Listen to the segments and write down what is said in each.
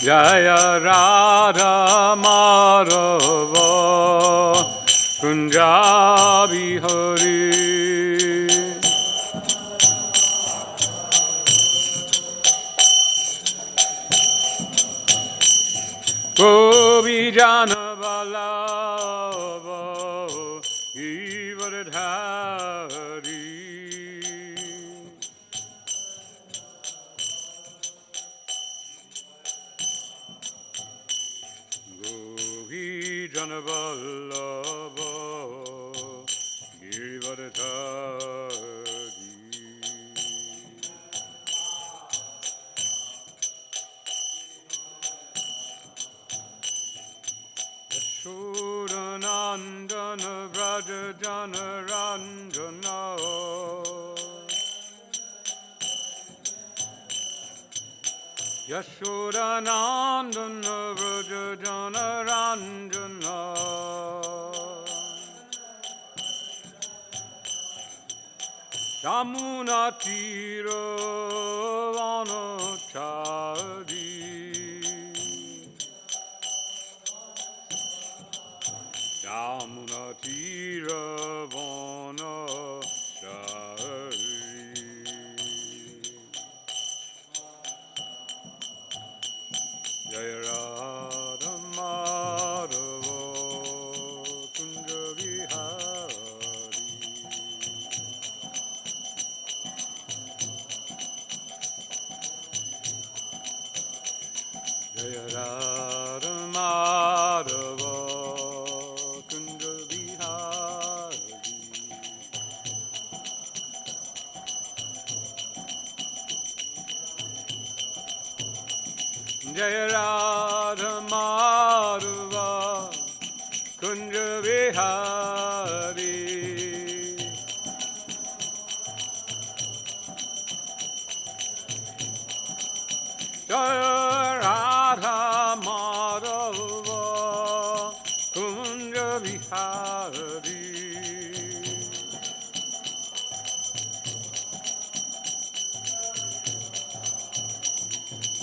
Jaya Radha Madhava Kunjabi Hari Gopi Jana Vallabha Giridhari Gopi Jana Vallabha Giridhari Yashodanandana Vraja Jana Ranjana Yashodanandana Vraja Jana Ranjana Yamuna Tira Vanachari Yamuna Tira Vanachari Jaya Radha Madhava Kunja Vihari Jaya Radha Madhava Kunja Vihari Jaya Radha Madhava Kunja Vihari Jaya Radha Madhava Kunja Vihari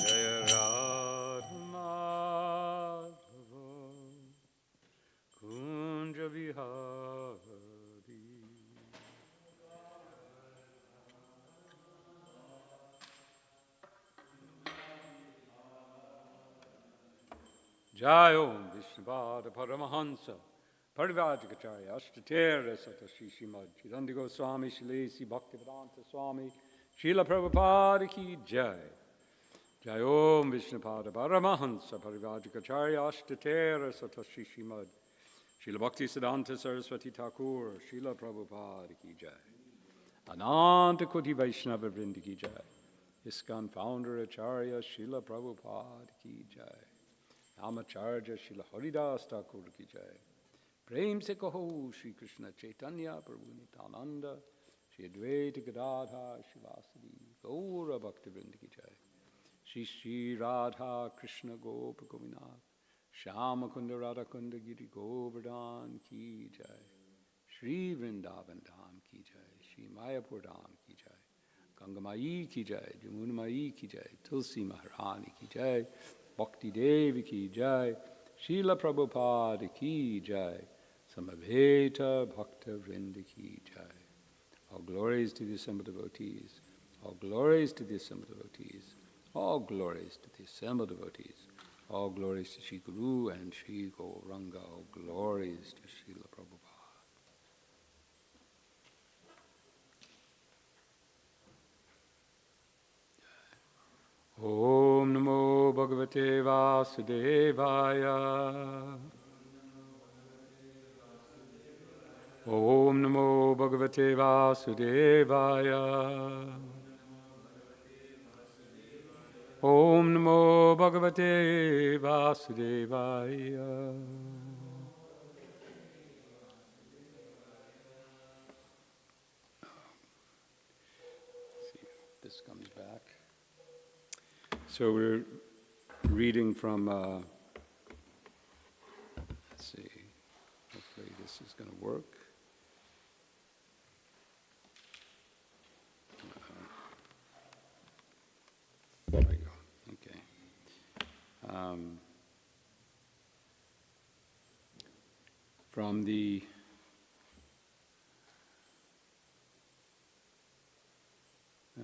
Jaya Radha Madhava Kunja Vihari Jai Om Vishnupada Paramahansa Parivajikacharya Ashtatera Sata Shri Srimad Chidananda Goswami Shilesi Bhaktivedanta Swami Srila Prabhupada Ki Jai Jai Om Vishnupada Paramahansa Parivajikacharya Ashtatera Sata Shri Srimad Srila Bhaktisiddhanta Saraswati Thakur Srila Prabhupada Ki Jai Ananta Koti Vaishnava Vrindi Ki Jai ISKCON Founder Acharya Srila Prabhupada Ki Jai Namacharya Srila Haridas Thakur Ki Jai Prem Se Kaho Shri Krishna Chaitanya Prabhu Nityananda Shri Advaita Gadadhar Shivasadi Gaura Bhaktivinoda Ki Jai Shri Shri Radha Krishna Gopa Govinath Shyama Kunda Radha Kunda Giri Govardhan Ki Jai Shri Vrindavan Dham Ki Jai Shri Mayapur Dham Ki Jai Ganga Mai Ki Jai Jamuna Mai Ki Jai Tulsi Maharani Ki Jai Bhakti Devi Ki Jai Srila Prabhupada Ki Jai Samaveta Bhakta Vrinda Ki Jai. All glories to the assembled devotees. All glories to the assembled devotees. All glories to the assembled devotees. All glories to Shri Guru and Shri Gauranga. All glories to Srila Prabhupada. Om Namo Bhagavate Vasudevaya. Om Namo Bhagavate Vasudevaya. Om Namo Bhagavate Vasudevaya. See if this comes back. So we're reading from, let's see, hopefully this is going to work. There we go, okay. from the my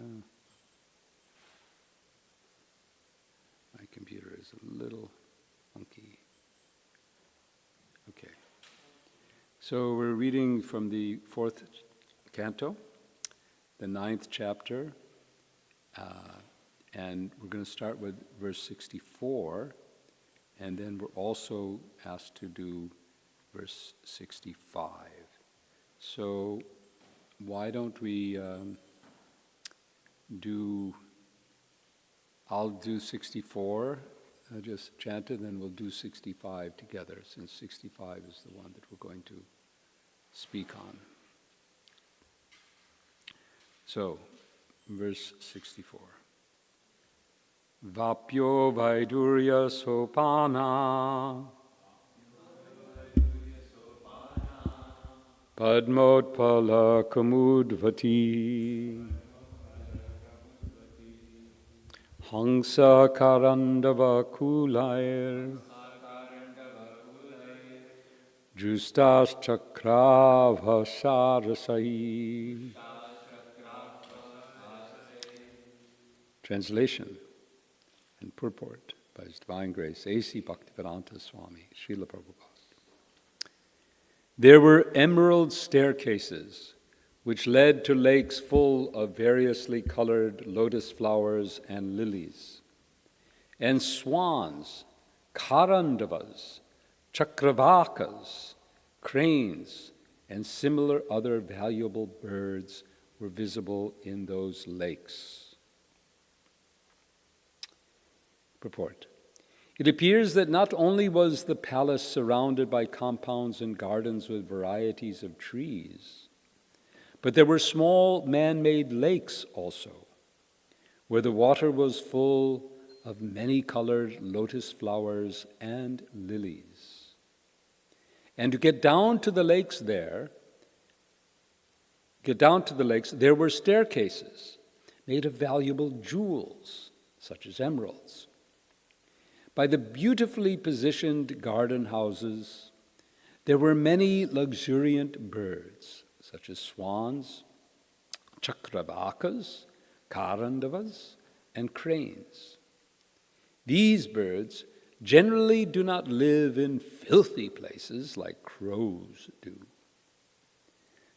computer is a little funky. Okay. So we're reading from the 4th canto, the 9th chapter, and we're going to start with verse 64, and then we're also asked to do verse 65. So why don't we I'll do 64, just chant it, and then we'll do 65 together, since 65 is the one that we're going to speak on. So, verse 64. Vapyo Vaidurya Sopana Padmotpala Kamudvati Hangsa Karandava Kulair Justas Chakravha Sarasai. Translation and purport by His Divine Grace, A.C. Bhaktivedanta Swami, Srila Prabhupada. There were emerald staircases which led to lakes full of variously colored lotus flowers and lilies, and swans, karandavas, chakravakas, cranes, and similar other valuable birds were visible in those lakes. Purport. It appears that not only was the palace surrounded by compounds and gardens with varieties of trees, but there were small man-made lakes also, where the water was full of many-colored lotus flowers and lilies. And to get down to the lakes, there were staircases made of valuable jewels, such as emeralds. By the beautifully positioned garden houses, there were many luxuriant birds, such as swans, chakravakas, karandavas, and cranes. These birds generally do not live in filthy places like crows do.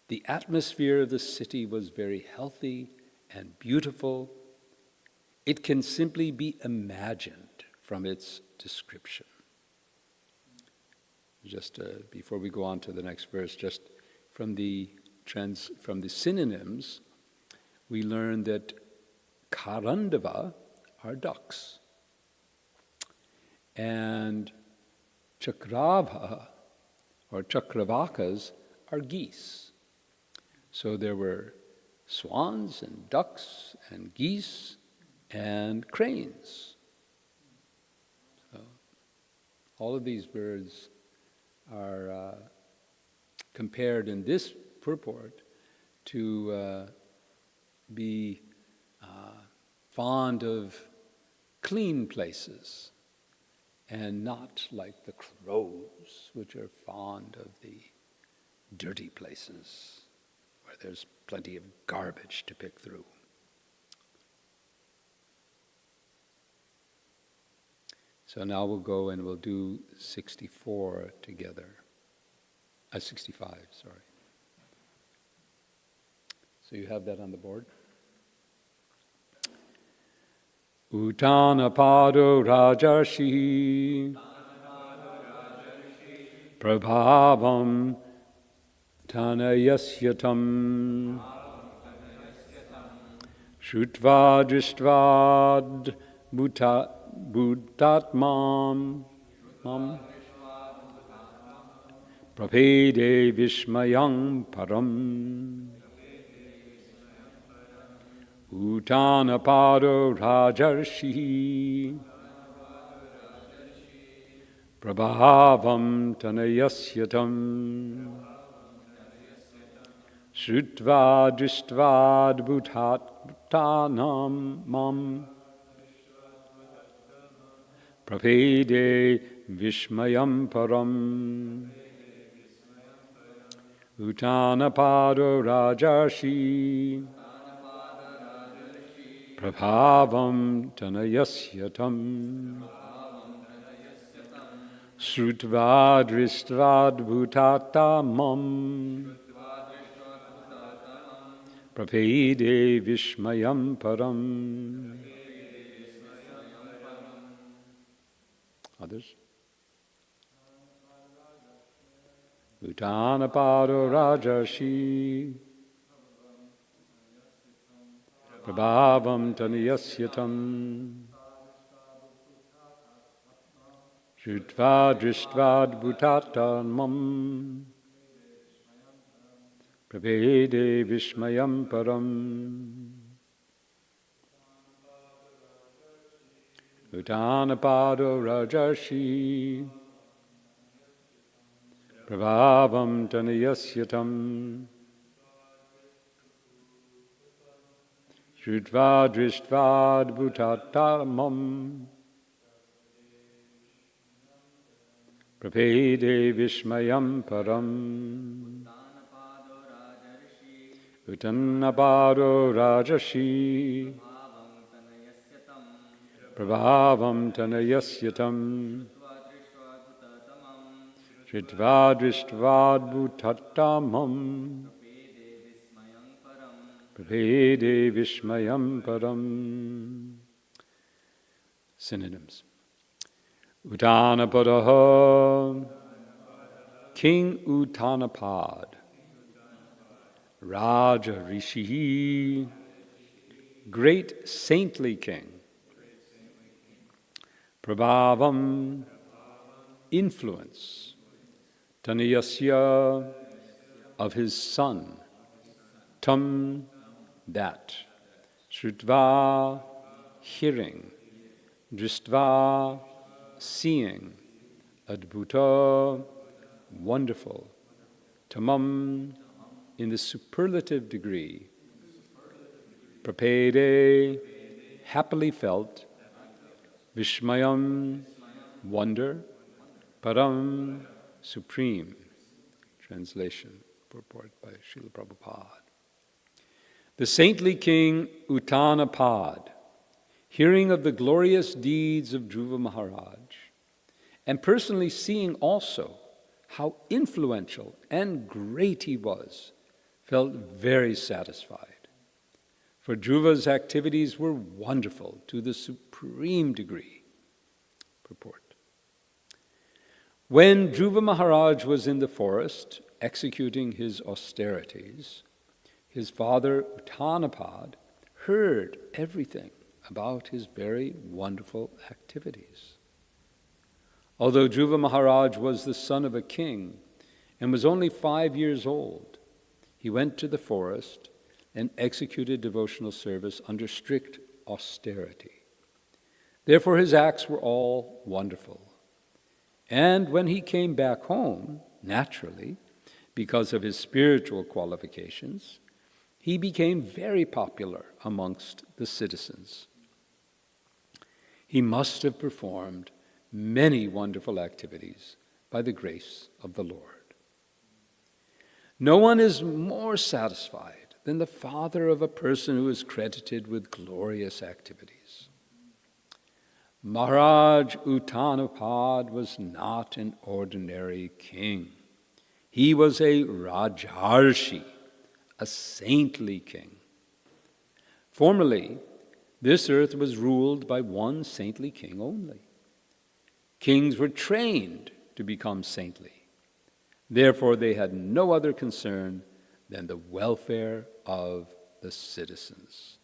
The atmosphere of the city was very healthy and beautiful. It can simply be imagined from its description. Just before we go on to the next verse, just from the synonyms, we learn that karandava are ducks, and chakrava or chakravakas are geese. So there were swans and ducks and geese and cranes. All of these birds are compared in this purport to be fond of clean places and not like the crows, which are fond of the dirty places where there's plenty of garbage to pick through. So now we'll go and we'll do 64 together. 65, sorry. So you have that on the board? Uttanapado Rajarshi Prabhavam Tanayasyatam Shrutva Drishtvad Bhutatmam Prabhede Vishmayam Param Uttanapado Rajarshi Prabhavam Tanayasyatam Shrutva Drishtvad Bhutatmam Mam Prabhede Vishmayam Param Uttanapado Rajarshi Prabhavam Tanayasyatam Srutva Drishtvad Bhutatamam Prapede Vishmayam Param. Others? Uttanapado Rajarshi Prabhavam Taniyasyatam Shrutva Drishtvad Bhutatamam Prapede Vishmayam Param. Uttanapado Rajarshi Prabhavam Taniyasyatam Shrutva Drishtvad Bhutatamam Prapede Vishmayam Param. Uttanapado Rajarshi Prabhavam Tanayasyatam Shrutva Drishtvad Bhutatamam Prapede Vishmayam Param. Synonyms. Uttanapadaha, King Uttanapad. Raja Rishi, great saintly king. Prabhavam, influence. Taniyasya, of his son. Tam, that. Shrutva, hearing. Drishtva, seeing. Adbhuta, wonderful. Tamam, in the superlative degree. Prapede, happily felt. Vishmayam, wonder. Param, supreme. Translation, purport by Srila Prabhupada. The saintly king Uttanapad, hearing of the glorious deeds of Dhruva Maharaj, and personally seeing also how influential and great he was, felt very satisfied. For Dhruva's activities were wonderful to the supreme degree. Purport. When Dhruva Maharaj was in the forest executing his austerities, his father Uttanapad heard everything about his very wonderful activities. Although Dhruva Maharaj was the son of a king and was only 5 years old, he went to the forest and executed devotional service under strict austerity. Therefore his acts were all wonderful. And when he came back home, naturally, because of his spiritual qualifications, he became very popular amongst the citizens. He must have performed many wonderful activities by the grace of the Lord. No one is more satisfied than the father of a person who is credited with glorious activities. Maharaj Uttanapad was not an ordinary king. He was a Rajarshi, a saintly king. Formerly, this earth was ruled by one saintly king only. Kings were trained to become saintly. Therefore, they had no other concern than the welfare of the citizens.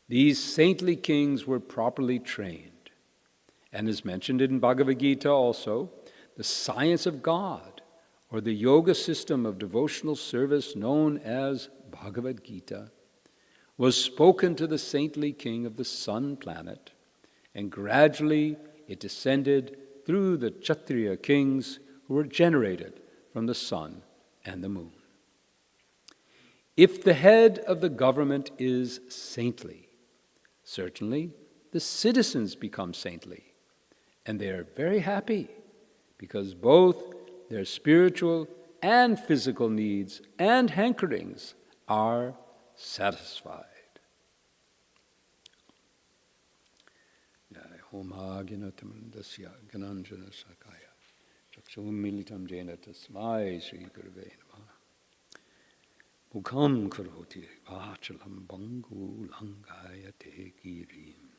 These saintly kings were properly trained. And as mentioned in Bhagavad Gita also, the science of God, or the yoga system of devotional service known as Bhagavad Gita, was spoken to the saintly king of the sun planet, and gradually it descended through the Kshatriya kings who were generated from the sun and the moon. If the head of the government is saintly, certainly the citizens become saintly, and they are very happy because both their spiritual and physical needs and hankerings are satisfied. Homa Ginatam Dasya Gananjana Sakaya Chakshum Militam Jena Tasmai Sri Gurave Namaha Mukham Karoti Vachalam Bangu Langaya Te Girim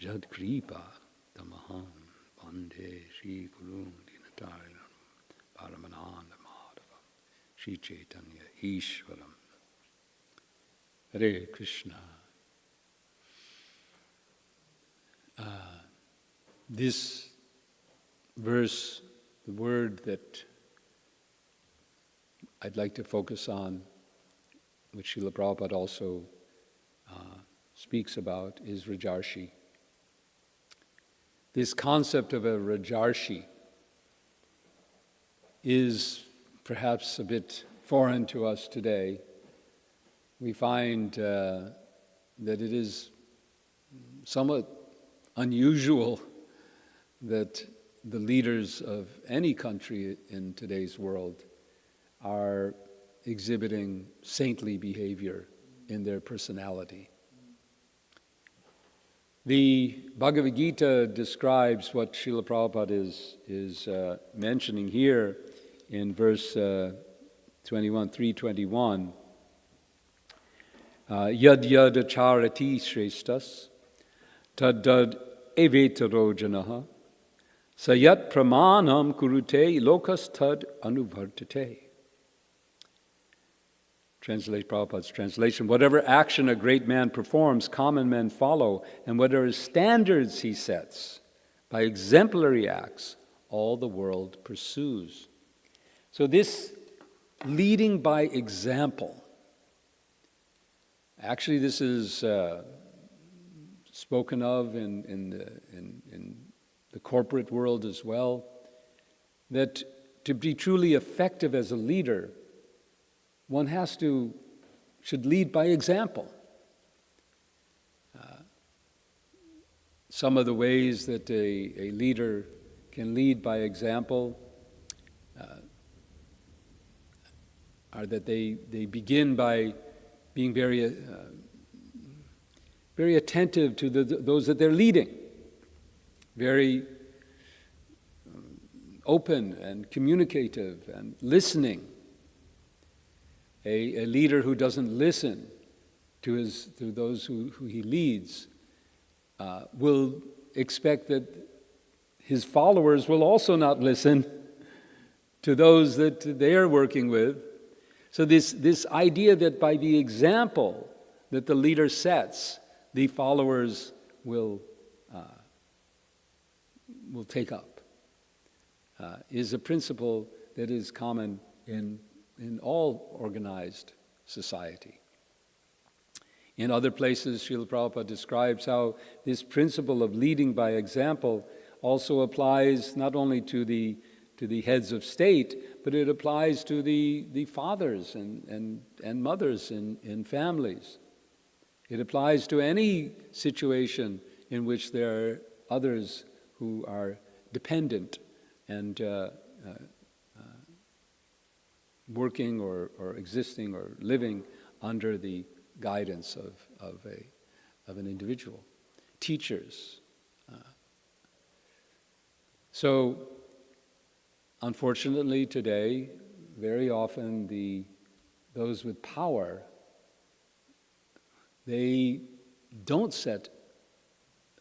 Jad Kripa Tamaham Bande Sri Guru Dinatarinam Paramananda Madhavam Sri Chaitanya Ishwaram. Hare Krishna. This verse, the word that I'd like to focus on, which Srila Prabhupada also speaks about, is Rajarshi. This concept of a Rajarshi is perhaps a bit foreign to us today. We find that it is somewhat unusual that the leaders of any country in today's world are exhibiting saintly behavior in their personality. The Bhagavad Gita describes what Srila Prabhupada is mentioning here in verse 321. Yad yad acharati shreshtas tad evetaro janaha sayat pramanam kurute lokas tad anuvartate. Translate Prabhupada's translation. Whatever action a great man performs, common men follow, and whatever standards he sets by exemplary acts, all the world pursues. So this leading by example, actually this is spoken of in the corporate world as well, that to be truly effective as a leader, one should lead by example. Some of the ways that a leader can lead by example are that they begin by being very attentive to those that they're leading, very open and communicative and listening. A leader who doesn't listen to those who he leads will expect that his followers will also not listen to those that they are working with. So this idea that by the example that the leader sets, the followers will take up is a principle that is common in all organized society. In other places, Srila Prabhupada describes how this principle of leading by example also applies not only to the heads of state, but it applies to the fathers and mothers in families. It applies to any situation in which there are others who are dependent and working or existing or living under the guidance of an individual. Teachers. So, unfortunately today, very often those with power, they don't set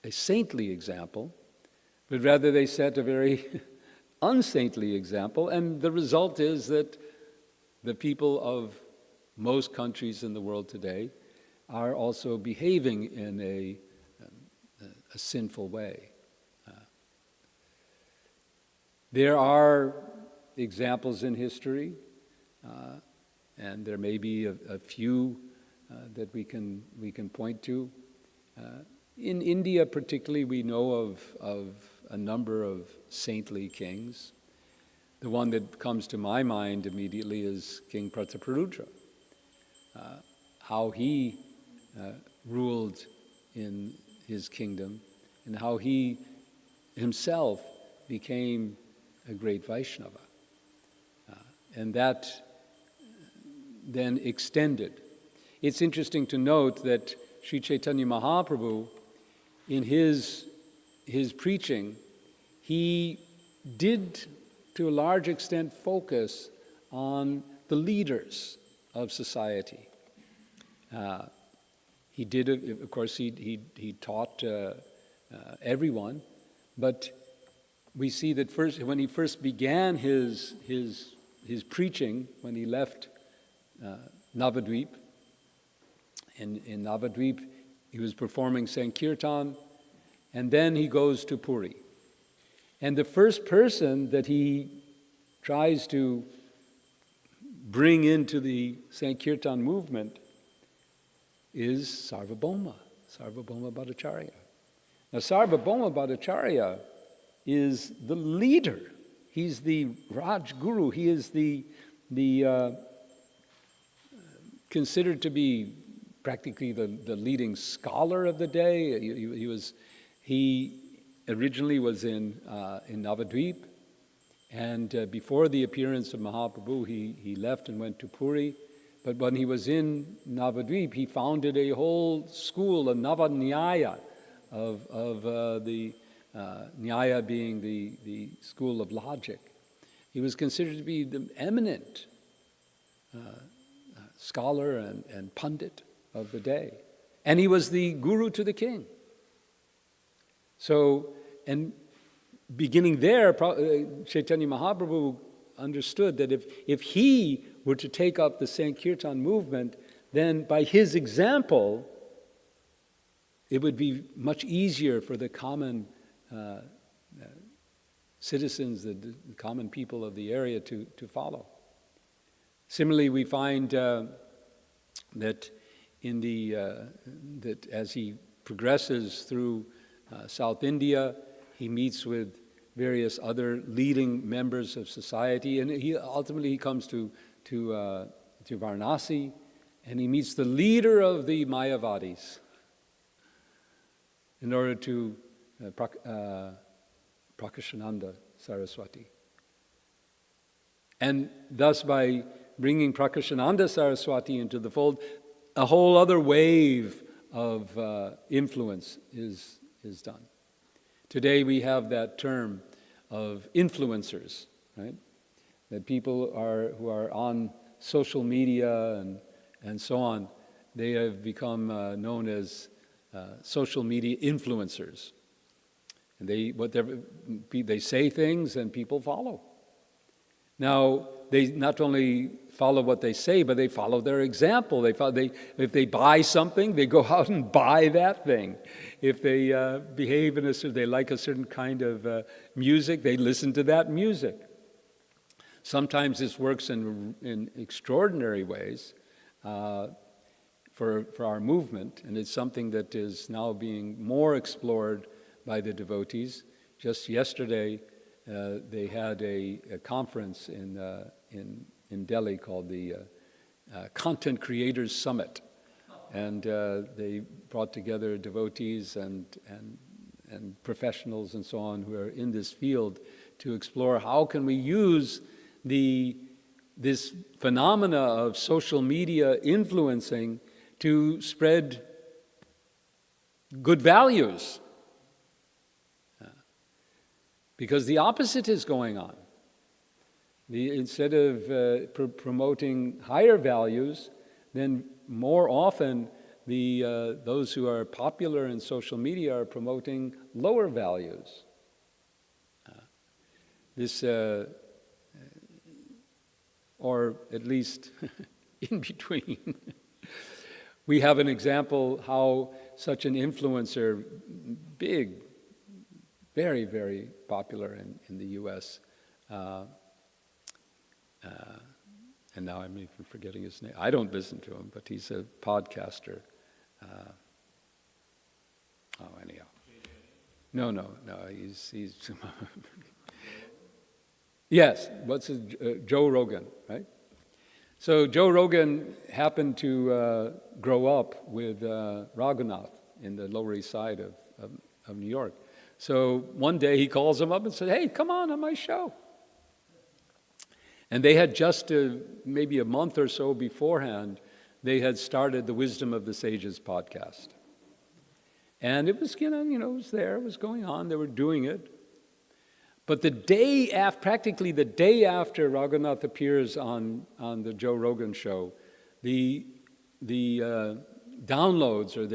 a saintly example, but rather they set a very unsaintly example, and the result is that the people of most countries in the world today are also behaving in a sinful way. There are examples in history, and there may be a few that we can point to. In India particularly, we know of a number of saintly kings. The one that comes to my mind immediately is King Prataparudra. How he ruled in his kingdom and how he himself became a great Vaishnava. and that then extended. It's interesting to note that Sri Chaitanya Mahaprabhu, in his preaching, he did to a large extent focus on the leaders of society. He did, of course, he taught everyone, but we see that when he first began his preaching, when he left Navadvip, in Navadvip he was performing Sankirtan, and then he goes to Puri. And the first person that he tries to bring into the Sankirtan movement is Sarvabhauma Bhattacharya. Now Sarvabhauma Bhattacharya is the leader. He's the Raj Guru. He is the considered to be practically the leading scholar of the day. He originally was in Navadvip, and before the appearance of Mahaprabhu, he left and went to Puri. But when he was in Navadvip, he founded a whole school, a Navanyaya, of the Nyaya being the school of logic. He was considered to be the eminent scholar and pundit of the day. And he was the guru to the king. So, and beginning there, Chaitanya Mahaprabhu understood that if he were to take up the Sankirtan movement, then by his example, it would be much easier for the common citizens, the common people of the area to follow. Similarly, we find that that as he progresses through South India, he meets with various other leading members of society, and he ultimately comes to Varanasi, and he meets the leader of the Mayavadis in order to Prakashananda Saraswati. And thus, by bringing Prakashananda Saraswati into the fold, a whole other wave of influence is done. Today we have that term of influencers, right? That people who are on social media and so on, they have become known as social media influencers. And they say things and people follow. Now, they not only follow what they say, but they follow their example. If they buy something, they go out and buy that thing. If they behave they like a certain kind of music, they listen to that music. Sometimes this works in extraordinary ways for our movement, and it's something that is now being more explored by the devotees. Just yesterday, they had a conference in Delhi called the Content Creators Summit, and they brought together devotees and professionals and so on who are in this field to explore how can we use this phenomena of social media influencing to spread good values. Because the opposite is going on. Instead of promoting higher values, then more often those who are popular in social media are promoting lower values. Or at least in between. We have an example how such an influencer, big, very, very popular in the U.S., and now I'm even forgetting his name. I don't listen to him, but he's a podcaster. Anyhow. No, he's yes, Joe Rogan, right? So Joe Rogan happened to grow up with Raghunath in the Lower East Side of New York. So one day he calls him up and said, "Hey, come on my show." And they had just maybe a month or so beforehand, they had started the Wisdom of the Sages podcast. And it was, it was there, it was going on, they were doing it. But practically the day after Raghunath appears on the Joe Rogan show, the downloads or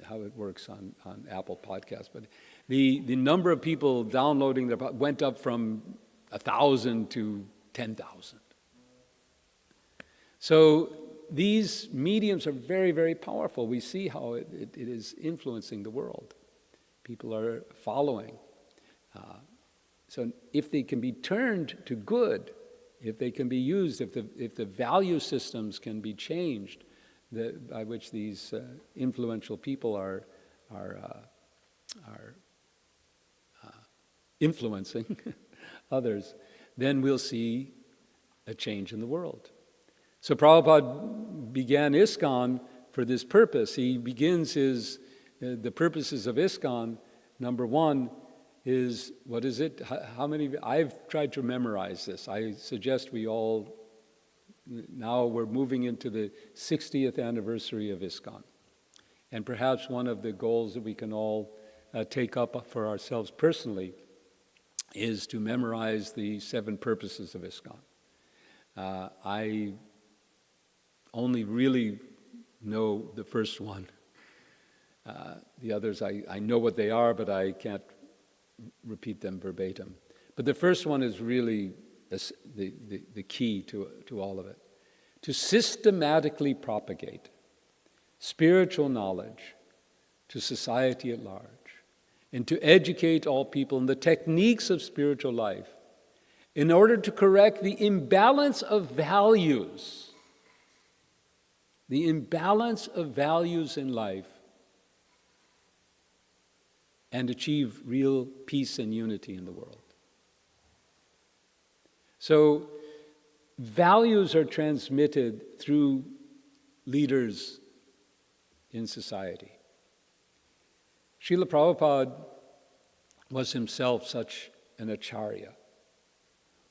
how it works on Apple Podcasts, but the number of people downloading went up from 1,000 to 10,000. So these mediums are very, very powerful. We see how it is influencing the world. People are following. So if they can be turned to good, if they can be used, if the value systems can be changed, by which these influential people are influencing others, then we'll see a change in the world. So Prabhupada began ISKCON for this purpose. He begins the purposes of ISKCON. Number one is, what is it? How many? I've tried to memorize this. I suggest we all, now we're moving into the 60th anniversary of ISKCON. And perhaps one of the goals that we can all take up for ourselves personally is to memorize the 7 purposes of ISKCON. I only really know the first one. The others, I know what they are, but I can't repeat them verbatim. But the first one is really the key to all of it. To systematically propagate spiritual knowledge to society at large, and to educate all people in the techniques of spiritual life in order to correct the imbalance of values. The imbalance of values in life, and achieve real peace and unity in the world. So, values are transmitted through leaders in society. Srila Prabhupada was himself such an acharya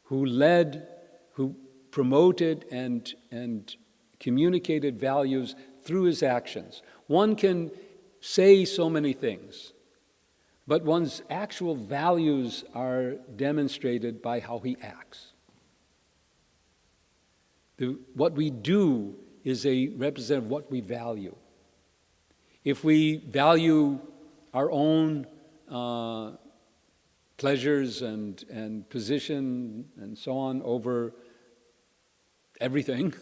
who promoted and communicated values through his actions. One can say so many things, but one's actual values are demonstrated by how he acts. What we do is a representative of what we value. If we value our own pleasures and position and so on over everything,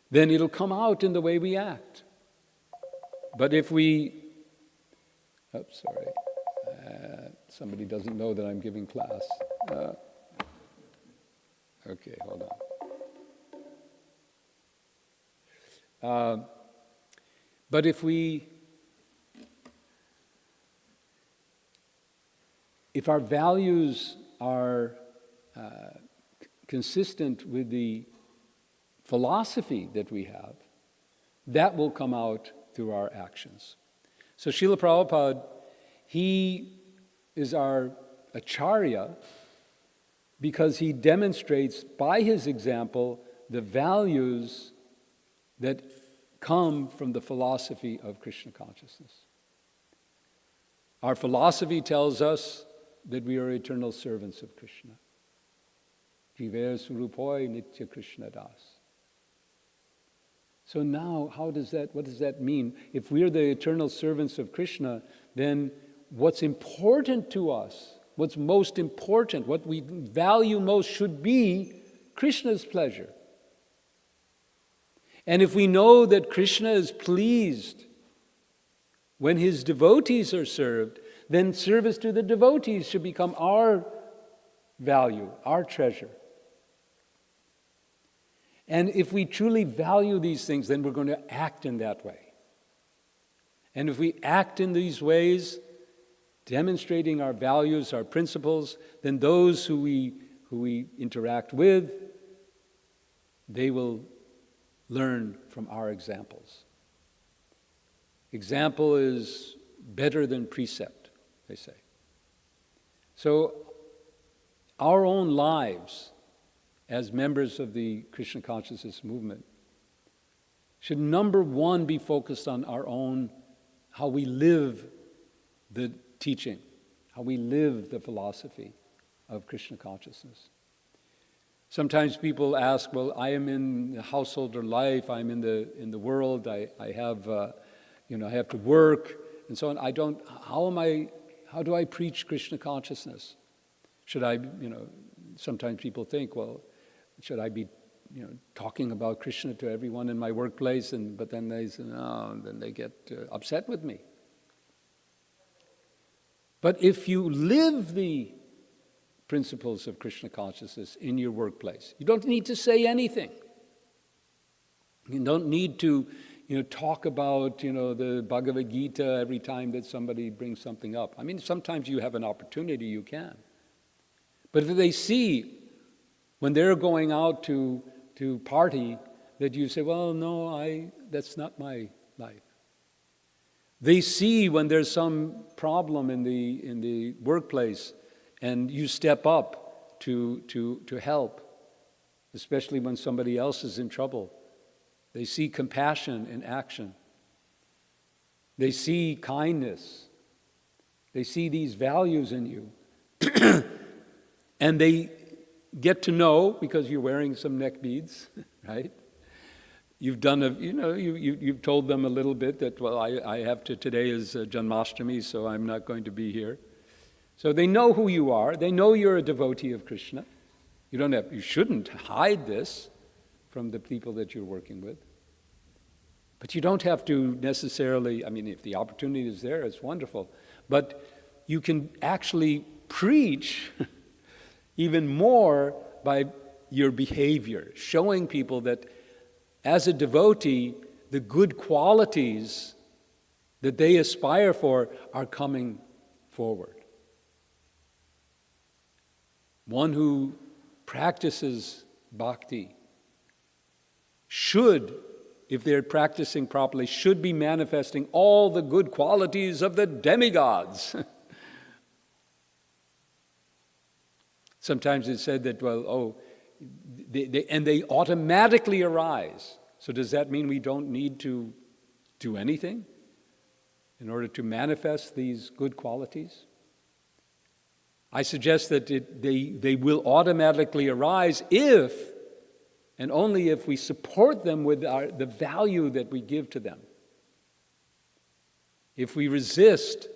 then it'll come out in the way we act. But if we, somebody doesn't know that I'm giving class. Okay, hold on. But if our values are consistent with the philosophy that we have, that will come out through our actions. So Srila Prabhupada, he is our acharya because he demonstrates by his example the values that come from the philosophy of Krishna consciousness. Our philosophy tells us that we are eternal servants of Krishna. Jiver Surupoi Nitya Krishna Das. So now, what does that mean? If we are the eternal servants of Krishna, then what's important to us, what's most important, what we value most should be Krishna's pleasure. And if we know that Krishna is pleased when his devotees are served, then service to the devotees should become our value, our treasure. And if we truly value these things, then we're going to act in that way. And if we act in these ways, demonstrating our values, our principles, then those who we interact with, they will learn from our examples. Example is better than precept, they say. So our own lives as members of the Krishna consciousness movement should number one be focused on our own, how we live the teaching, how we live the philosophy of Krishna consciousness. Sometimes people ask, well, I am in householder life, I'm in the world, I have, I have to work, and so on. How do I preach Krishna consciousness? Should I, sometimes people think, well, should I be, talking about Krishna to everyone in my workplace? But then they say, no, and then they get upset with me. But if you live the principles of Krishna consciousness in your workplace, you don't need to say anything. You don't need to, talk about, the Bhagavad Gita every time that somebody brings something up. I mean, sometimes you have an opportunity, you can. But if they see, when they're going out to party, that you say, well, no, that's not my life. They see when there's some problem in the workplace, and you step up to help, especially when somebody else is in trouble. They see compassion in action. They see kindness. They see these values in you. And they get to know, because you're wearing some neck beads, right? You've done you've told them a little bit that, well, I have to, today is Janmashtami, so I'm not going to be here. So they know who you are. They know you're a devotee of Krishna. You shouldn't hide this from the people that you're working with. But you don't have to necessarily, if the opportunity is there, it's wonderful. But you can actually preach even more by your behavior, showing people that as a devotee, the good qualities that they aspire for are coming forward. One who practices bhakti should, if they're practicing properly, should be manifesting all the good qualities of the demigods. Sometimes it's said that, they automatically arise. So does that mean we don't need to do anything in order to manifest these good qualities? I suggest that they will automatically arise if, and only if, we support them with the value that we give to them. If we resist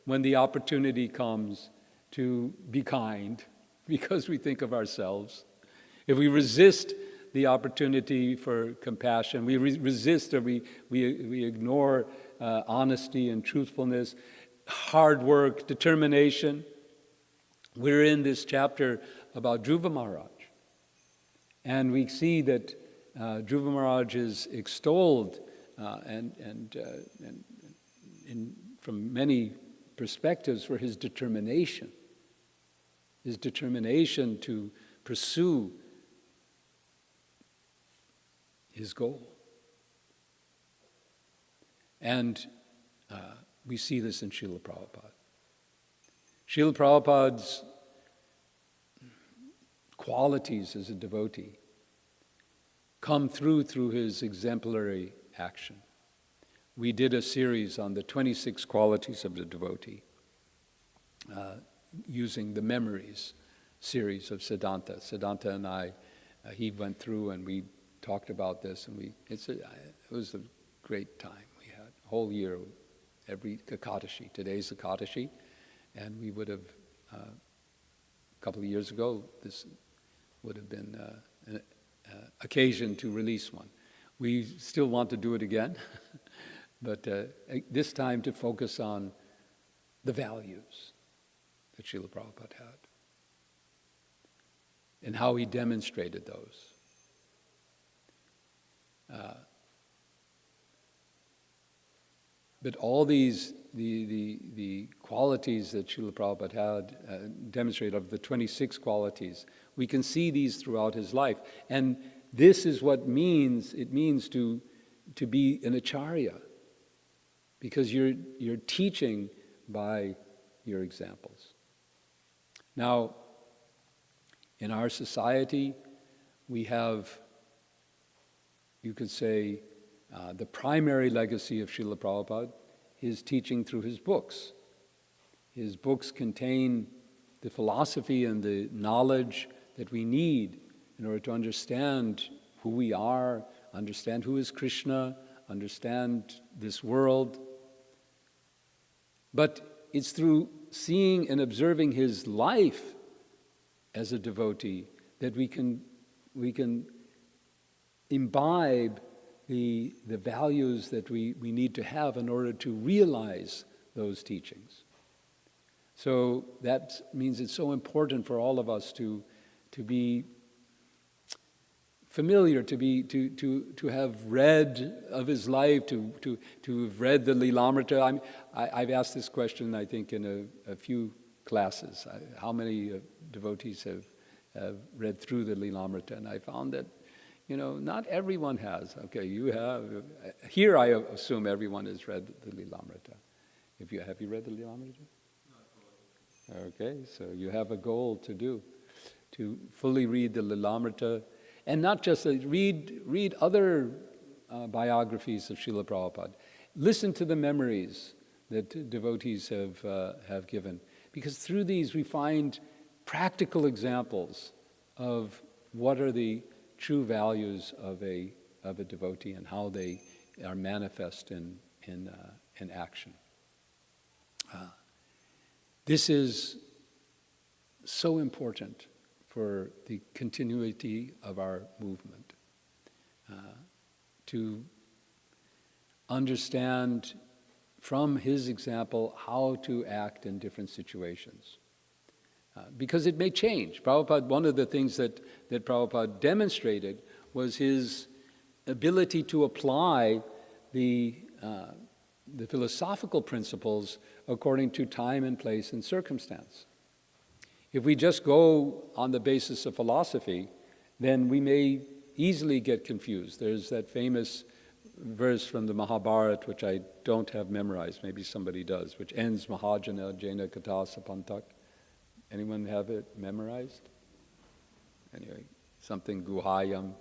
when the opportunity comes to be kind, because we think of ourselves, if we resist the opportunity for compassion, we resist or we ignore honesty and truthfulness, hard work, determination. We're in this chapter about Dhruva Maharaj, and we see that Dhruva Maharaj is extolled from many perspectives for his determination to pursue his goal. And we see this in Srila Prabhupada. Srila Prabhupada's qualities as a devotee come through his exemplary action. We did a series on the 26 qualities of the devotee, using the Memories series of Siddhanta. Siddhanta and I, he went through and we talked about this, and it was a great time. We had a whole year, every Ekadashi. Today's Ekadashi, and we would have, a couple of years ago, this would have been an occasion to release one. We still want to do it again, but this time to focus on the values that Srila Prabhupada had and how he demonstrated those. But all these, the qualities that Srila Prabhupada had demonstrated, of the 26 qualities, we can see these throughout his life. And this is what it means to be an acharya, because you're teaching by your examples. Now, In our society, we have, you could say, the primary legacy of Srila Prabhupada, his teaching through his books. His books contain the philosophy and the knowledge that we need in order to understand who we are, understand who is Krishna, understand this world. But it's through seeing and observing his life as a devotee that we can imbibe the values that we need to have in order to realize those teachings. So that means it's so important for all of us to be familiar, to have read of his life, to have read the Lilamrita. I've asked this question, I think, in a few classes. How many devotees have read through the Lilamrita? And I found that, not everyone has. Okay, you have. Here I assume everyone has read the Lilamrita. Have you read the Lilamrita? Okay, so you have a goal to do, to fully read the Lilamrita, and not just read other biographies of Srila Prabhupada. Listen to the memories that devotees have given, because through these we find practical examples of what are the true values of a devotee and how they are manifest in action. This is so important for the continuity of our movement, to understand from his example how to act in different situations. Because it may change. Prabhupada, one of the things that Prabhupada demonstrated was his ability to apply the philosophical principles according to time and place and circumstance. If we just go on the basis of philosophy, then we may easily get confused. There's that famous verse from the Mahabharata, which I don't have memorized, maybe somebody does, which ends Mahajana Jena Kata Sapantak. Anyone have it memorized? Anyway, something Guhayam.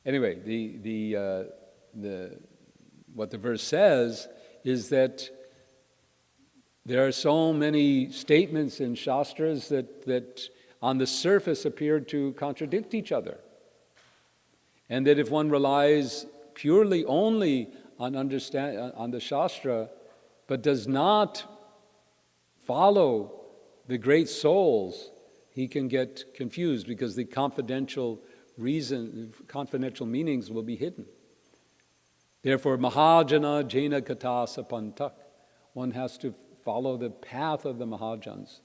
Anyway, what the verse says is that there are so many statements in Shastras that on the surface appear to contradict each other. And that if one relies purely only on the Shastra, but does not follow the great souls, he can get confused because the confidential meanings will be hidden. Therefore, Mahajana Jena Kata Sapantak. One has to follow the path of the Mahajans.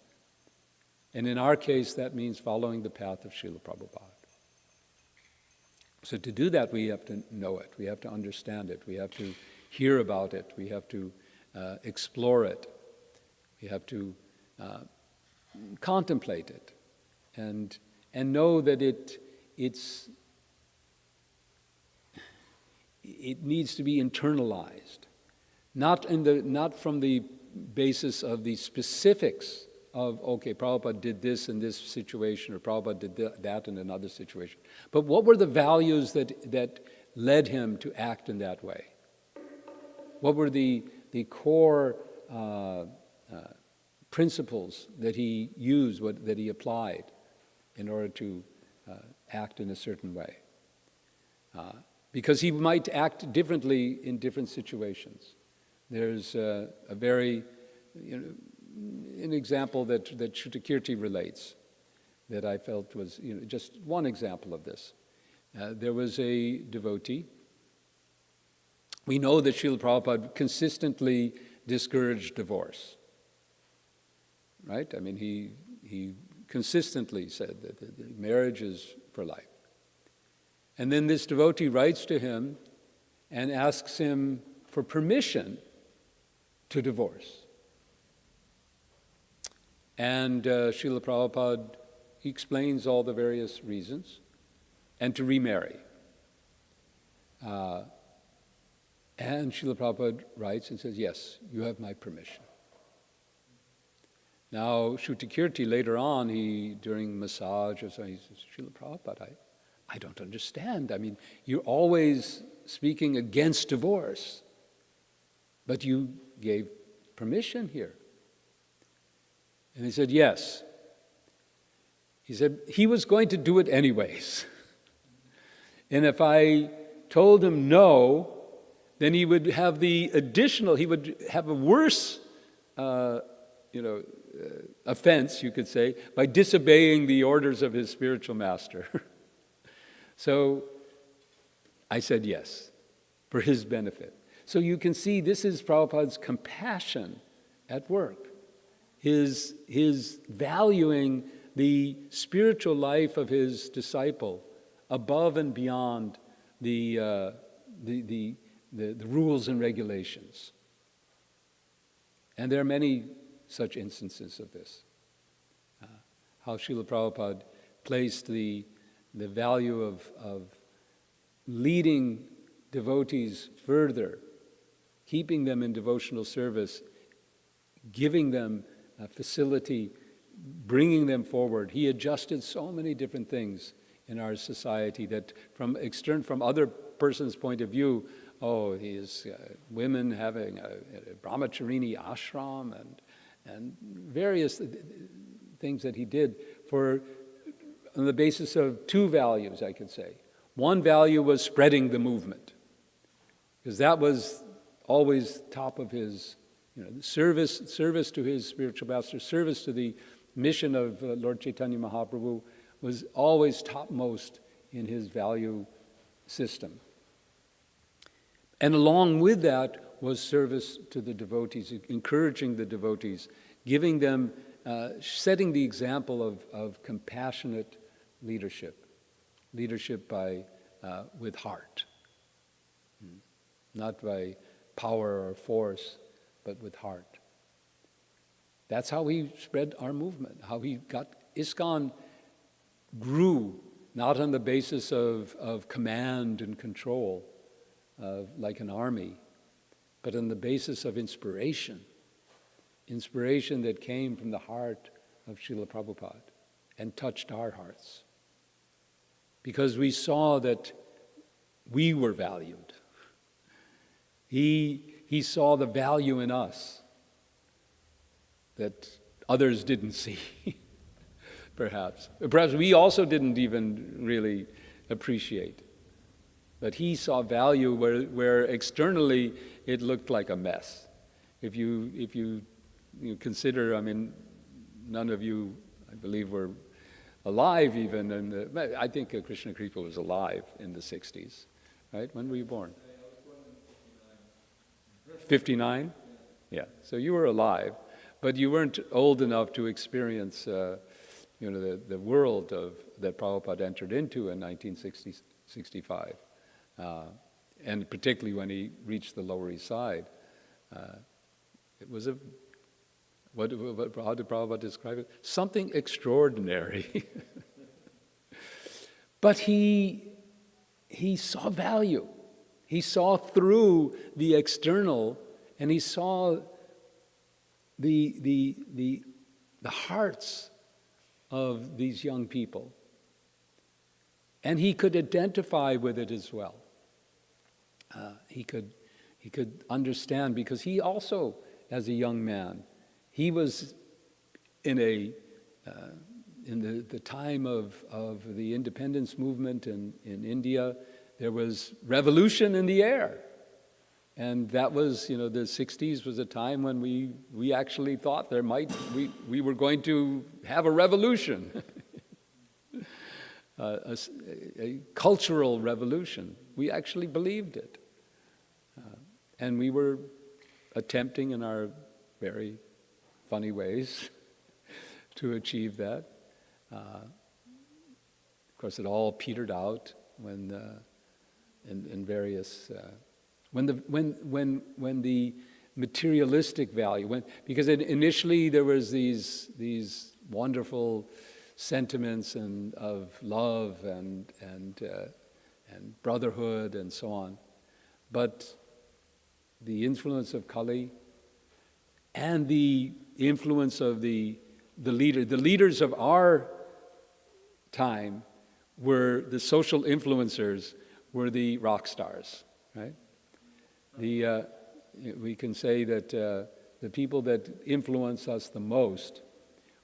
And in our case, that means following the path of Srila Prabhupada. So to do that, we have to know it. We have to understand it. We have to hear about it. We have to explore it. We have to contemplate it, and know that it needs to be internalized, not from the basis of the specifics of, okay, Prabhupada did this in this situation, or Prabhupada did that in another situation. But what were the values that led him to act in that way? What were the core principles that he used, that he applied in order to act in a certain way? Because he might act differently in different situations. There's a very, an example that Shrutakirti relates that I felt was just one example of this. There was a devotee. We know that Srila Prabhupada consistently discouraged divorce. Right? I mean, he consistently said that the marriage is for life. And then this devotee writes to him and asks him for permission to divorce. And Srila Prabhupada, he explains all the various reasons, and to remarry. And Srila Prabhupada writes and says, yes, you have my permission. Now, Shrutikirti later on, during massage, or so, he says, Srila Prabhupada, I don't understand. I mean, you're always speaking against divorce, but you gave permission here. And he said, yes. He said he was going to do it anyways. And if I told him no, then he would have he would have a worse, offense, you could say, by disobeying the orders of his spiritual master. So I said yes, for his benefit. So you can see this is Prabhupada's compassion at work, his valuing the spiritual life of his disciple above and beyond the rules and regulations. And there are many such instances of this. How Srila Prabhupada placed the value of leading devotees further, keeping them in devotional service, giving them facility, bringing them forward. He adjusted so many different things in our society that from other person's point of view, these women having a brahmacharini ashram and various things that he did on the basis of two values, I could say. One value was spreading the movement, because that was always top of his, service to his spiritual master, service to the mission of Lord Chaitanya Mahaprabhu was always topmost in his value system. And along with that was service to the devotees, encouraging the devotees, giving them, setting the example of compassionate leadership with heart, not by power or force, but with heart. That's how he spread our movement, how he got ISKCON grew, not on the basis of command and control, like an army, but on the basis of inspiration that came from the heart of Srila Prabhupada and touched our hearts. Because we saw that we were valued. He saw the value in us that others didn't see, perhaps. Perhaps we also didn't even really appreciate. But he saw value where externally it looked like a mess. If you consider, none of you, I believe, were alive even, I think Krishna Kripa was alive in the 60s, right? When were you born? I was born in 59. 59? Yeah, so you were alive, but you weren't old enough to experience the world that Prabhupada entered into in 1965. And particularly when he reached the Lower East Side. It was how did Prabhupada describe it? Something extraordinary. But he saw value. He saw through the external, and he saw the hearts of these young people. And he could identify with it as well. He could understand, because he also, as a young man, he was in the time of the independence movement in India. There was revolution in the air. And that was, the 60s was a time when we actually thought we were going to have a revolution. A cultural revolution. We actually believed it. And we were attempting in our very funny ways to achieve that. Of course, it all petered out when in various when the materialistic value because initially there was these wonderful sentiments of love and brotherhood and so on, but the influence of Kali and the influence of the leaders of our time were the social influencers, were the rock stars, right? We can say that the people that influenced us the most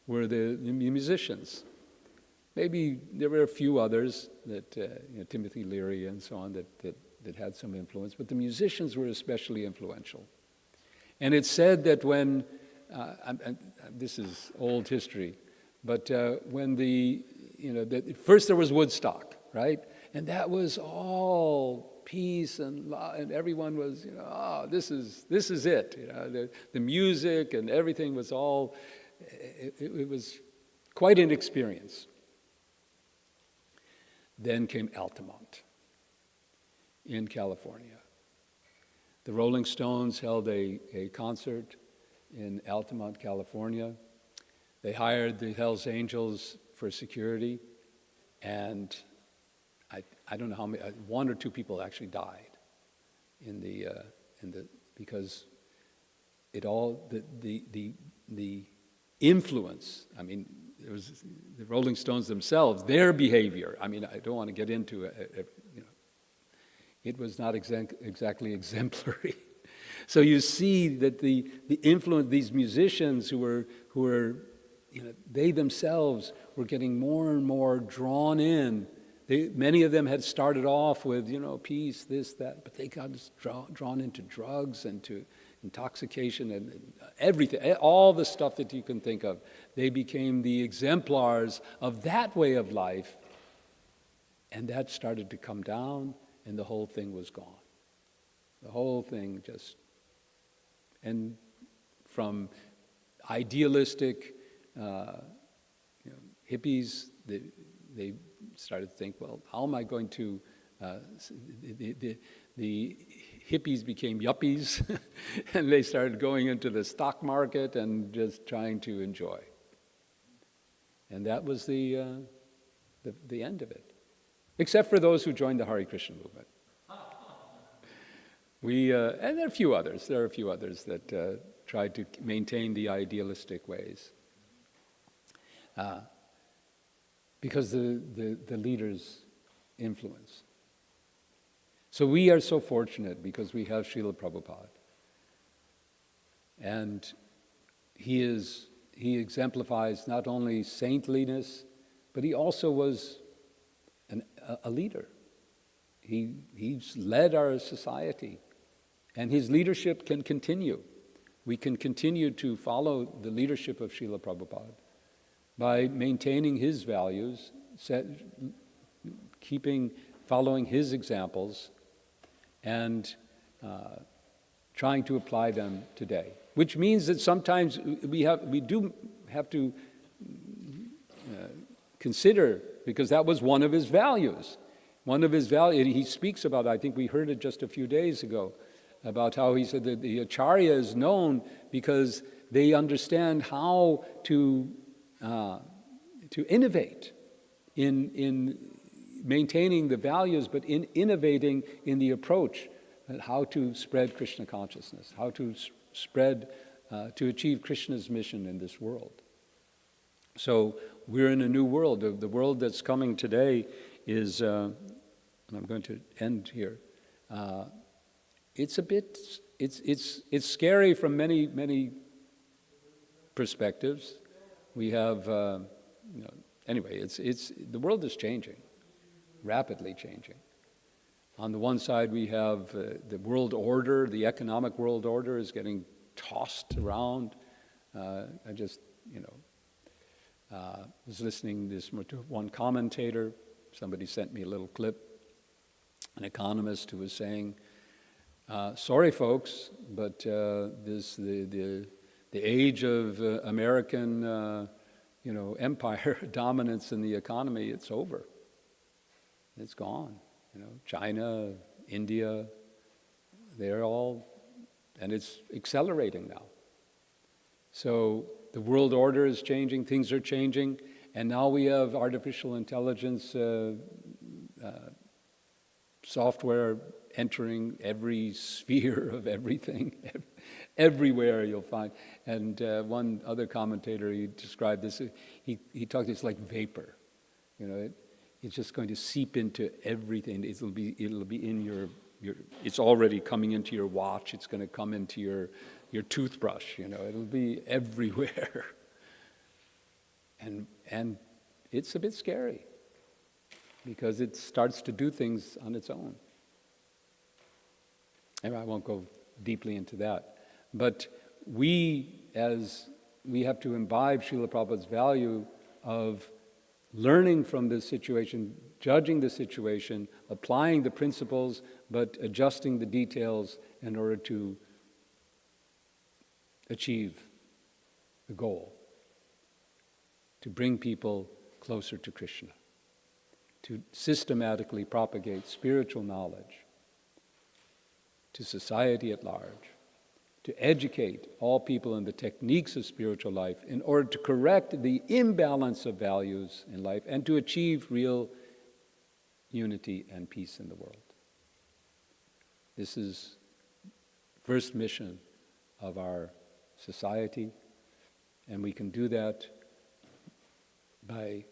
were the musicians. Maybe there were a few others that, Timothy Leary and so on, that had some influence, but the musicians were especially influential. And it's said that when, this is old history, but when first there was Woodstock, right? And that was all peace and love, and everyone was, this is it. The music and everything was all, it was quite an experience. Then came Altamont in California. The Rolling Stones held a concert in Altamont, California. They hired the Hells Angels for security, and I don't know how many, one or two people actually died because it all, the influence, I mean, it was the Rolling Stones themselves, their behavior. I mean, I don't want to get into it, it was not exactly exemplary. So you see that the influence, these musicians who were, they themselves were getting more and more drawn in. Many of them had started off with, peace, this, that, but they got drawn into drugs and to intoxication and everything, all the stuff that you can think of. They became the exemplars of that way of life, and that started to come down, and the whole thing was gone. The whole thing just, and from idealistic hippies, they started to think, well, how am I going to, the hippies became yuppies, and they started going into the stock market and just trying to enjoy. And that was the end of it, except for those who joined the Hare Krishna movement. And there are a few others. There are a few others that tried to maintain the idealistic ways. Because the leaders' influence. So we are so fortunate because we have Srila Prabhupada. And he exemplifies not only saintliness, but he also was a leader. He's led our society, and his leadership can continue. We can continue to follow the leadership of Srila Prabhupada by maintaining his values, following his examples, and trying to apply them today. Which means that sometimes we do have to consider, because that was one of his values. One of his values, he speaks about, I think we heard it just a few days ago, about how he said that the Acharya is known because they understand how to innovate in maintaining the values, but in innovating in the approach, how to spread Krishna consciousness, how to spread, to achieve Krishna's mission in this world. So we're in a new world. The world that's coming today is, and I'm going to end here. It's a bit, it's scary from many perspectives. We have, anyway, the world is changing, rapidly changing. On the one side, we have the world order, the economic world order is getting tossed around. I just, was listening to one commentator. Somebody sent me a little clip, an economist who was saying, sorry folks, but the age of American empire dominance in the economy, it's over. It's gone. China, India, they're all, and it's accelerating now. So the world order is changing, things are changing, and now we have artificial intelligence software entering every sphere of everything. Everywhere you'll find. And one other commentator, he described this, he talked, it's like vapor. It's just going to seep into everything. It'll be in your it's already coming into your watch. It's going to come into your toothbrush. It'll be everywhere. And it's a bit scary because it starts to do things on its own. And I won't go deeply into that. But we have to imbibe Srila Prabhupada's value of learning from this situation, judging the situation, applying the principles, but adjusting the details in order to achieve the goal, to bring people closer to Krishna, to systematically propagate spiritual knowledge to society at large, to educate all people in the techniques of spiritual life in order to correct the imbalance of values in life and to achieve real unity and peace in the world. This is first mission of our society, and we can do that by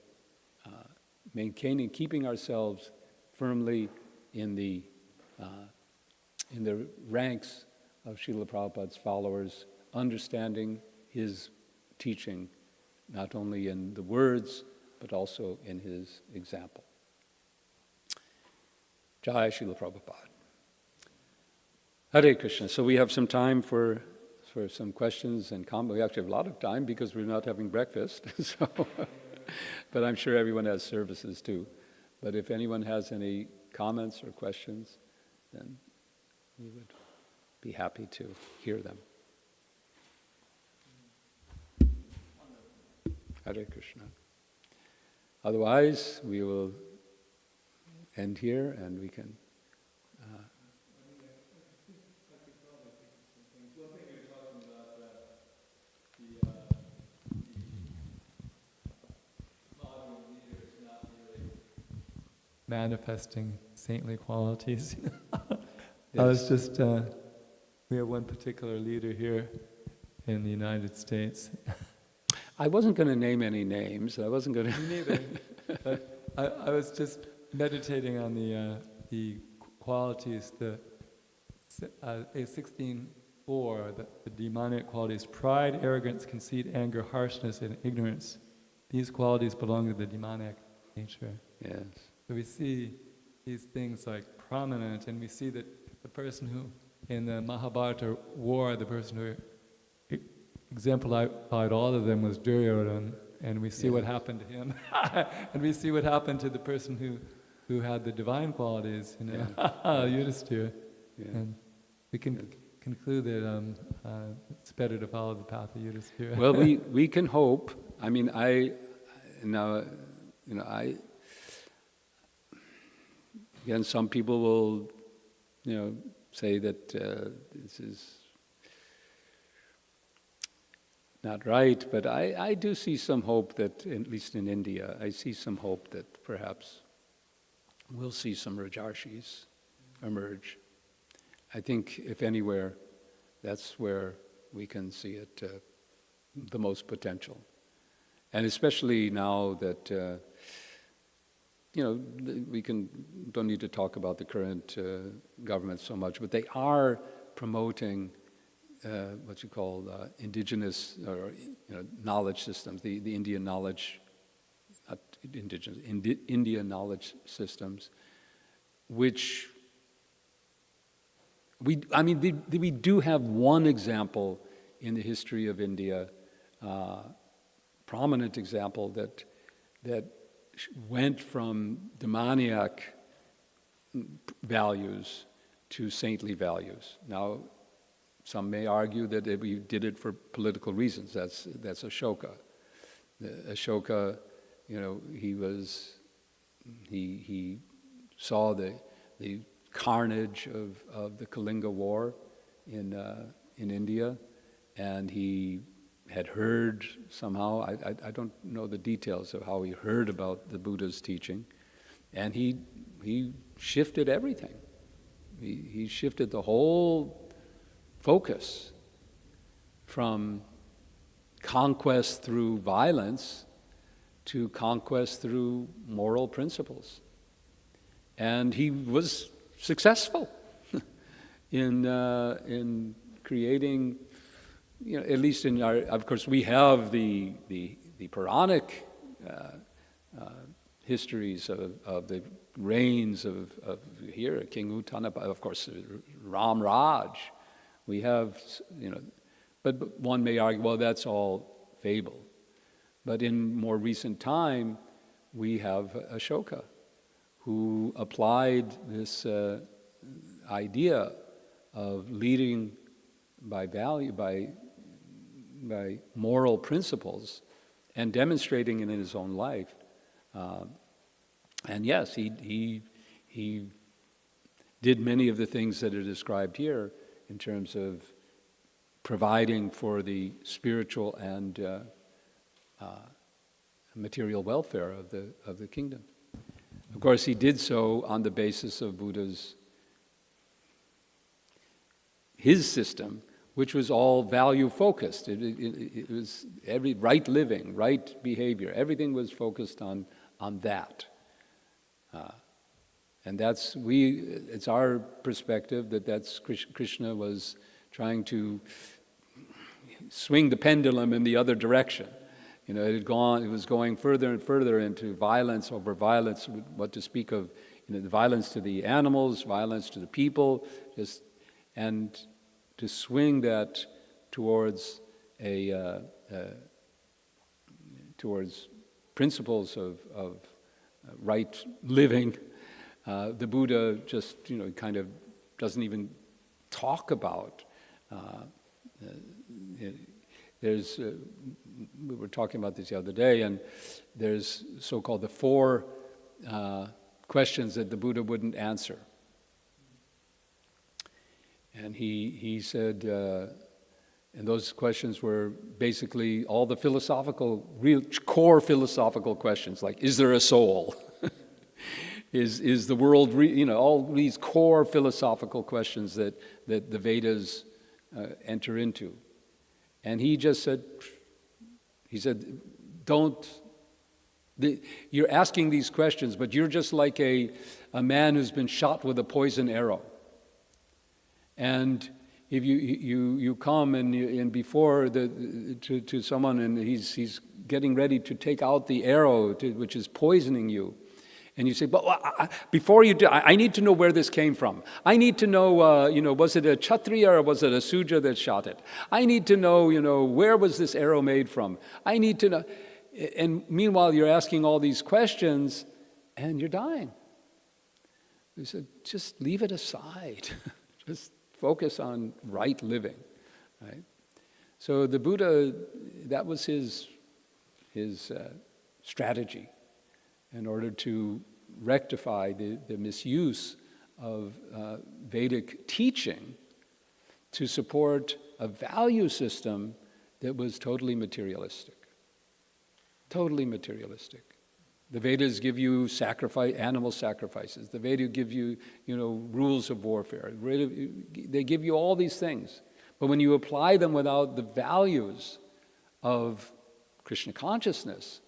keeping ourselves firmly in the ranks of Srila Prabhupada's followers, understanding his teaching, not only in the words, but also in his example. Jai Srila Prabhupada. Hare Krishna. So we have some time for some questions and comments. We actually have a lot of time because we're not having breakfast. But I'm sure everyone has services too. But if anyone has any comments or questions, then we would be happy to hear them. Hare Krishna. Otherwise, we will end here and we can... manifesting saintly qualities. Yes. I was just, we have one particular leader here in the United States. I wasn't going to name any names. I wasn't going to... Me neither. But I was just meditating on the qualities, the 16.4, the demonic qualities: pride, arrogance, conceit, anger, harshness, and ignorance. These qualities belong to the demonic nature. Yes. So we see these things like prominent, and we see that the person who, in the Mahabharata war, the person who exemplified all of them was Duryodhana, and we see what happened to him. And we see what happened to the person who had the divine qualities, Yudhisthira. Yeah. And we can conclude that it's better to follow the path of Yudhisthira. Well, we can hope. I mean, again, some people will, say that this is not right, but I do see some hope that, at least in India, I see some hope that perhaps we'll see some Rajarshis emerge. I think, if anywhere, that's where we can see it the most potential. And especially now that, we don't need to talk about the current government so much, but they are promoting what you call indigenous or knowledge systems, the Indian knowledge, not indigenous, Indian knowledge systems, which we do have one example in the history of India, prominent example that went from demoniac values to saintly values. Now, some may argue that we did it for political reasons. That's Ashoka. Ashoka, he saw the carnage of the Kalinga War in India, and he had heard somehow, I don't know the details of how he heard about the Buddha's teaching, and he shifted everything. He shifted the whole focus from conquest through violence to conquest through moral principles. And he was successful in creating, at least in our, of course, we have the Puranic histories of the reigns of here, King Uttanapa, of course, Ram Raj. We have, but one may argue, well, that's all fable. But in more recent time, we have Ashoka, who applied this idea of leading by value, by moral principles, and demonstrating it in his own life. And yes, he did many of the things that are described here in terms of providing for the spiritual and material welfare of the kingdom. Of course, he did so on the basis of his system, which was all value focused. It was every right living, right behavior. Everything was focused on that. And it's our perspective that's Krishna was trying to swing the pendulum in the other direction. It was going further and further into violence over violence, what to speak of, the violence to the animals, violence to the people, and to swing that towards towards principles of right living. The Buddha just, kind of doesn't even talk about. We were talking about this the other day, and there's so-called the 4 questions that the Buddha wouldn't answer. And he said, and those questions were basically all the real core philosophical questions, like, is there a soul? Is the world, all these core philosophical questions that the Vedas enter into. And he just said, you're asking these questions, but you're just like a man who's been shot with a poison arrow. And if you come and before to someone and he's getting ready to take out the arrow which is poisoning you, and you say, but before you do, I need to know where this came from. I need to know, was it a Kshatriya or was it a Sudra that shot it? I need to know, where was this arrow made from? I need to know. And meanwhile, you're asking all these questions and you're dying. He said, just leave it aside. Just focus on right living, right? So the Buddha, that was his strategy in order to rectify the misuse of Vedic teaching to support a value system that was totally materialistic. Totally materialistic. The Vedas give you animal sacrifices. The Vedas give you, rules of warfare. They give you all these things. But when you apply them without the values of Krishna consciousness,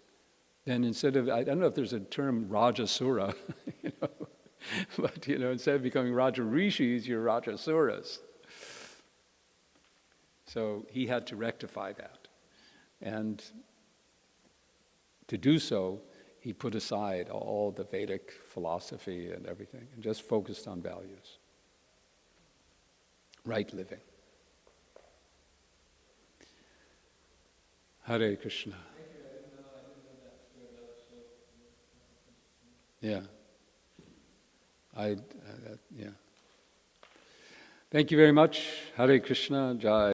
then instead of, I don't know if there's a term Rajasura, but instead of becoming Raja Rishis, you're Rajasuras. So he had to rectify that. And to do so, he put aside all the Vedic philosophy and everything and just focused on values. Right living. Hare Krishna. Yeah. Yeah. Thank you very much. Hare Krishna. Jai.